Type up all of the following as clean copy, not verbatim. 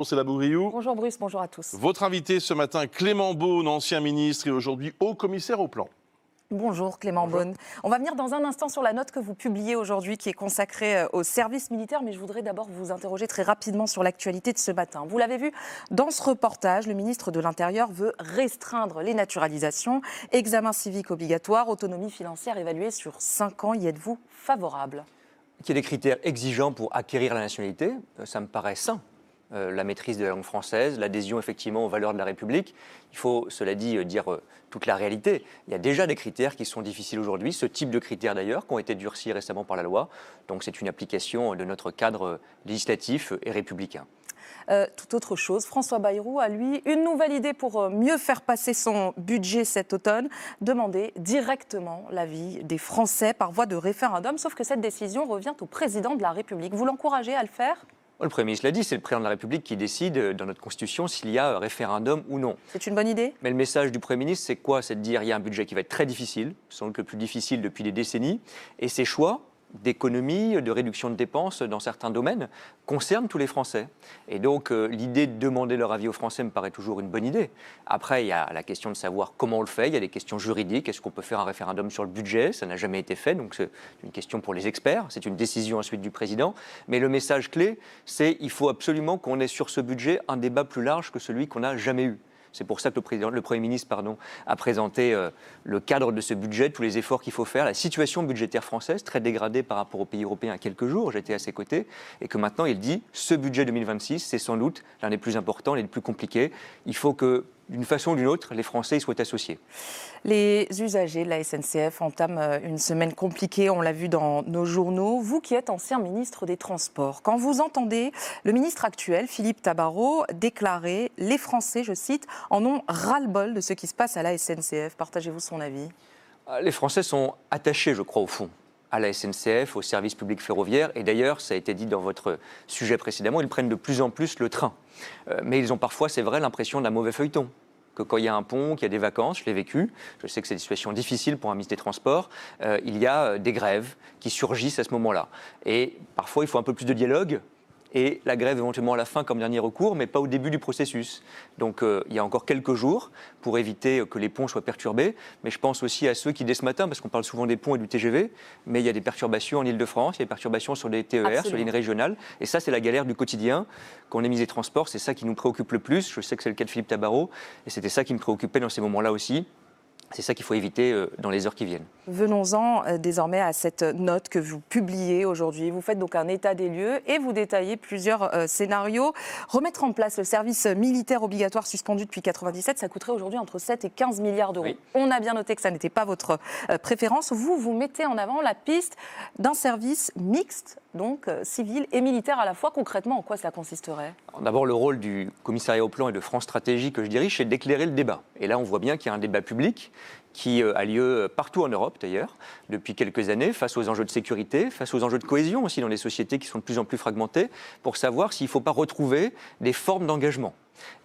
C'est la Bourriou. Bonjour Bruce, bonjour à tous. Votre invité ce matin, Clément Beaune, ancien ministre et aujourd'hui haut-commissaire au plan. Bonjour Clément Beaune. On va venir dans un instant sur la note que vous publiez aujourd'hui qui est consacrée au service militaire, mais je voudrais d'abord vous interroger très rapidement sur l'actualité de ce matin. Vous l'avez vu dans ce reportage, le ministre de l'Intérieur veut restreindre les naturalisations, examen civique obligatoire, autonomie financière évaluée sur 5 ans. Y êtes-vous favorable ? Qu'il y ait des critères exigeants pour acquérir la nationalité, ça me paraît sain. La maîtrise de la langue française, l'adhésion effectivement aux valeurs de la République. Il faut, cela dit, dire toute la réalité. Il y a déjà des critères qui sont difficiles aujourd'hui, ce type de critères d'ailleurs, qui ont été durcis récemment par la loi. Donc c'est une application de notre cadre législatif et républicain. Tout autre chose, François Bayrou a lui une nouvelle idée pour mieux faire passer son budget cet automne, demander directement l'avis des Français par voie de référendum, sauf que cette décision revient au président de la République. Vous l'encouragez à le faire ? Le Premier ministre l'a dit, c'est le président de la République qui décide dans notre Constitution s'il y a référendum ou non. C'est une bonne idée ? Mais le message du Premier ministre, c'est quoi ? C'est de dire qu'il y a un budget qui va être très difficile, sans doute le plus difficile depuis des décennies, et ses choix d'économie, de réduction de dépenses dans certains domaines concernent tous les Français. Et donc l'idée de demander leur avis aux Français me paraît toujours une bonne idée. Après, il y a la question de savoir comment on le fait, il y a des questions juridiques, est-ce qu'on peut faire un référendum sur le budget ? Ça n'a jamais été fait, donc c'est une question pour les experts, c'est une décision ensuite du président. Mais le message clé, c'est qu'il faut absolument qu'on ait sur ce budget un débat plus large que celui qu'on n'a jamais eu. C'est pour ça que le Premier ministre a présenté le cadre de ce budget, tous les efforts qu'il faut faire, la situation budgétaire française, très dégradée par rapport aux pays européens à quelques jours, j'étais à ses côtés, et que maintenant il dit, ce budget 2026, c'est sans doute l'un des plus importants, l'un des plus compliqués. Il faut que, d'une façon ou d'une autre, les Français y soient associés. Les usagers de la SNCF entament une semaine compliquée, on l'a vu dans nos journaux. Vous qui êtes ancien ministre des Transports, quand vous entendez le ministre actuel, Philippe Tabarot, déclarer « Les Français, je cite, en ont ras-le-bol de ce qui se passe à la SNCF ». Partagez-vous son avis ? Les Français sont attachés, je crois, au fond, à la SNCF, au service public ferroviaire. Et d'ailleurs, ça a été dit dans votre sujet précédemment, ils prennent de plus en plus le train. Mais ils ont parfois, c'est vrai, l'impression d'un mauvais feuilleton. Que quand il y a un pont, qu'il y a des vacances, je l'ai vécu, je sais que c'est des situations difficiles pour un ministre des Transports, il y a des grèves qui surgissent à ce moment-là. Et parfois, il faut un peu plus de dialogue, et la grève éventuellement à la fin comme dernier recours, mais pas au début du processus. Donc il y a encore quelques jours pour éviter que les ponts soient perturbés, mais je pense aussi à ceux qui, dès ce matin, parce qu'on parle souvent des ponts et du TGV, mais il y a des perturbations en Ile-de-France, il y a des perturbations sur les TER, Absolument. sur les lignes régionales, et ça c'est la galère du quotidien. Quand on est ministre des Transports, c'est ça qui nous préoccupe le plus, je sais que c'est le cas de Philippe Tabarot, et c'était ça qui me préoccupait dans ces moments-là aussi. C'est ça qu'il faut éviter dans les heures qui viennent. Venons-en désormais à cette note que vous publiez aujourd'hui. Vous faites donc un état des lieux et vous détaillez plusieurs scénarios. Remettre en place le service militaire obligatoire suspendu depuis 1997, ça coûterait aujourd'hui entre 7 et 15 milliards d'euros. Oui. On a bien noté que ça n'était pas votre préférence. Vous mettez en avant la piste d'un service mixte, donc civil et militaire à la fois. Concrètement, en quoi cela consisterait ? D'abord, le rôle du commissariat au plan et de France Stratégie que je dirige, c'est d'éclairer le débat. Et là, on voit bien qu'il y a un débat public qui a lieu partout en Europe d'ailleurs, depuis quelques années, face aux enjeux de sécurité, face aux enjeux de cohésion aussi dans les sociétés qui sont de plus en plus fragmentées, pour savoir s'il ne faut pas retrouver des formes d'engagement.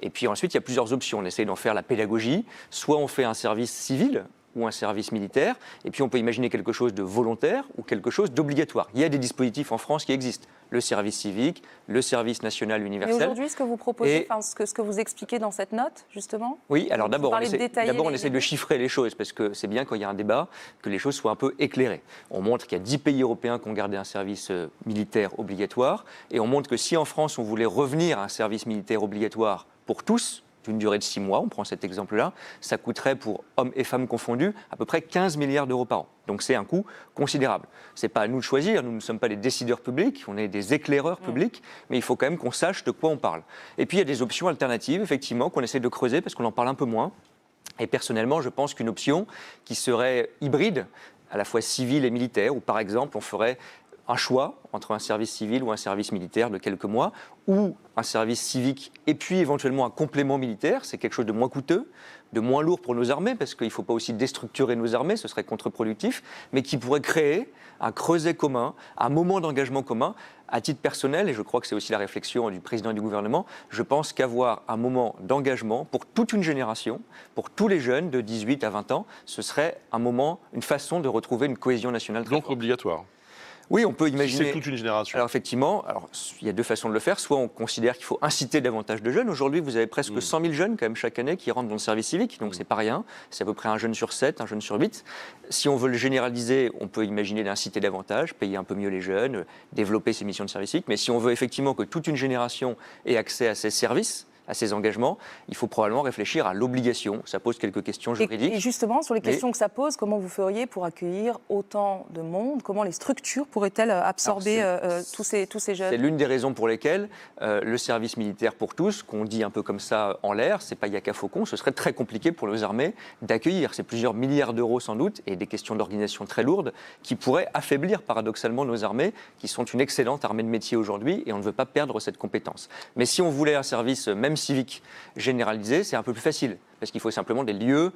Et puis ensuite, il y a plusieurs options. On essaye d'en faire la pédagogie, soit on fait un service civil, ou un service militaire, et puis on peut imaginer quelque chose de volontaire ou quelque chose d'obligatoire. Il y a des dispositifs en France qui existent, le service civique, le service national universel. Et aujourd'hui, ce que vous proposez, ce que vous expliquez dans cette note, justement ? Oui, alors d'abord on essaie de chiffrer les choses, parce que c'est bien quand il y a un débat que les choses soient un peu éclairées. On montre qu'il y a 10 pays européens qui ont gardé un service militaire obligatoire, et on montre que si en France on voulait revenir à un service militaire obligatoire pour tous, d'une durée de 6 mois, on prend cet exemple-là, ça coûterait pour hommes et femmes confondus à peu près 15 milliards d'euros par an. Donc c'est un coût considérable. Ce n'est pas à nous de choisir, nous ne sommes pas des décideurs publics, on est des éclaireurs publics, mais il faut quand même qu'on sache de quoi on parle. Et puis il y a des options alternatives, effectivement, qu'on essaie de creuser parce qu'on en parle un peu moins. Et personnellement, je pense qu'une option qui serait hybride, à la fois civile et militaire, où par exemple on ferait un choix entre un service civil ou un service militaire de quelques mois, ou un service civique et puis éventuellement un complément militaire, c'est quelque chose de moins coûteux, de moins lourd pour nos armées, parce qu'il ne faut pas aussi déstructurer nos armées, ce serait contre-productif, mais qui pourrait créer un creuset commun, un moment d'engagement commun. À titre personnel, et je crois que c'est aussi la réflexion du président et du gouvernement, je pense qu'avoir un moment d'engagement pour toute une génération, pour tous les jeunes de 18 à 20 ans, ce serait un moment, une façon de retrouver une cohésion nationale très Donc forte. obligatoire. Oui, on peut Si imaginer. c'est toute une génération. Alors effectivement, il y a deux façons de le faire. Soit on considère qu'il faut inciter davantage de jeunes. Aujourd'hui, vous avez presque 100 000 jeunes quand même chaque année qui rentrent dans le service civique, donc c'est pas rien. C'est à peu près un jeune sur 7, un jeune sur 8. Si on veut le généraliser, on peut imaginer d'inciter davantage, payer un peu mieux les jeunes, développer ces missions de service civique. Mais si on veut effectivement que toute une génération ait accès à ces services, à ces engagements, il faut probablement réfléchir à l'obligation. Ça pose quelques questions juridiques. Et justement, sur les questions que ça pose, comment vous feriez pour accueillir autant de monde? Comment les structures pourraient-elles absorber tous ces jeunes? C'est l'une des raisons pour lesquelles le service militaire pour tous, qu'on dit un peu comme ça en l'air, c'est pas Yaka Faucon, ce serait très compliqué pour nos armées d'accueillir. C'est plusieurs milliards d'euros sans doute et des questions d'organisation très lourdes qui pourraient affaiblir paradoxalement nos armées, qui sont une excellente armée de métier aujourd'hui et on ne veut pas perdre cette compétence. Mais si on voulait un service même civique généralisé, c'est un peu plus facile. Parce qu'il faut simplement des lieux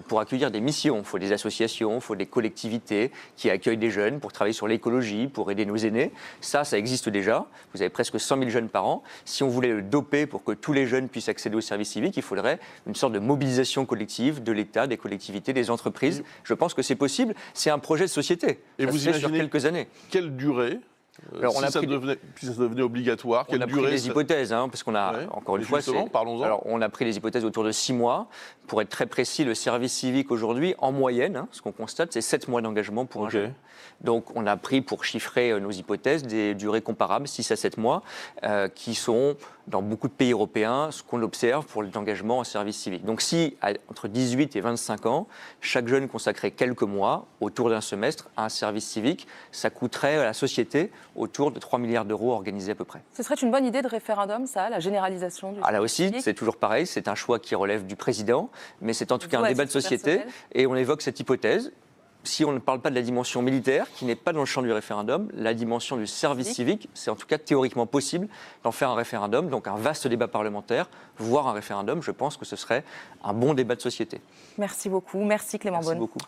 pour accueillir des missions. Il faut des associations, il faut des collectivités qui accueillent des jeunes pour travailler sur l'écologie, pour aider nos aînés. Ça existe déjà. Vous avez presque 100 000 jeunes par an. Si on voulait le doper pour que tous les jeunes puissent accéder au service civique, il faudrait une sorte de mobilisation collective de l'État, des collectivités, des entreprises. Je pense que c'est possible. C'est un projet de société. Et ça vous se fait sur imaginez quelques années. Quelle durée Alors, si ça devenait obligatoire, on a pris des hypothèses, parce qu'on a, encore une fois, parlons-en. Alors, on a pris des hypothèses autour de 6 mois. Pour être très précis, le service civique aujourd'hui, en moyenne, ce qu'on constate, c'est 7 mois d'engagement pour un jeune. Donc, on a pris pour chiffrer nos hypothèses des durées comparables, 6 à 7 mois, qui sont, dans beaucoup de pays européens, ce qu'on observe pour l'engagement en service civique. Donc, si, entre 18 et 25 ans, chaque jeune consacrait quelques mois, autour d'un semestre, à un service civique, ça coûterait à la société autour de 3 milliards d'euros organisés à peu près. Ce serait une bonne idée de référendum, ça, la généralisation du là aussi, c'est toujours pareil, c'est un choix qui relève du président, mais c'est en tout cas un débat de société, et on évoque cette hypothèse. Si on ne parle pas de la dimension militaire, qui n'est pas dans le champ du référendum, la dimension du service civique, c'est en tout cas théoriquement possible d'en faire un référendum, donc un vaste débat parlementaire, voire un référendum. Je pense que ce serait un bon débat de société. Merci beaucoup. Merci Clément Beaune. Merci beaucoup.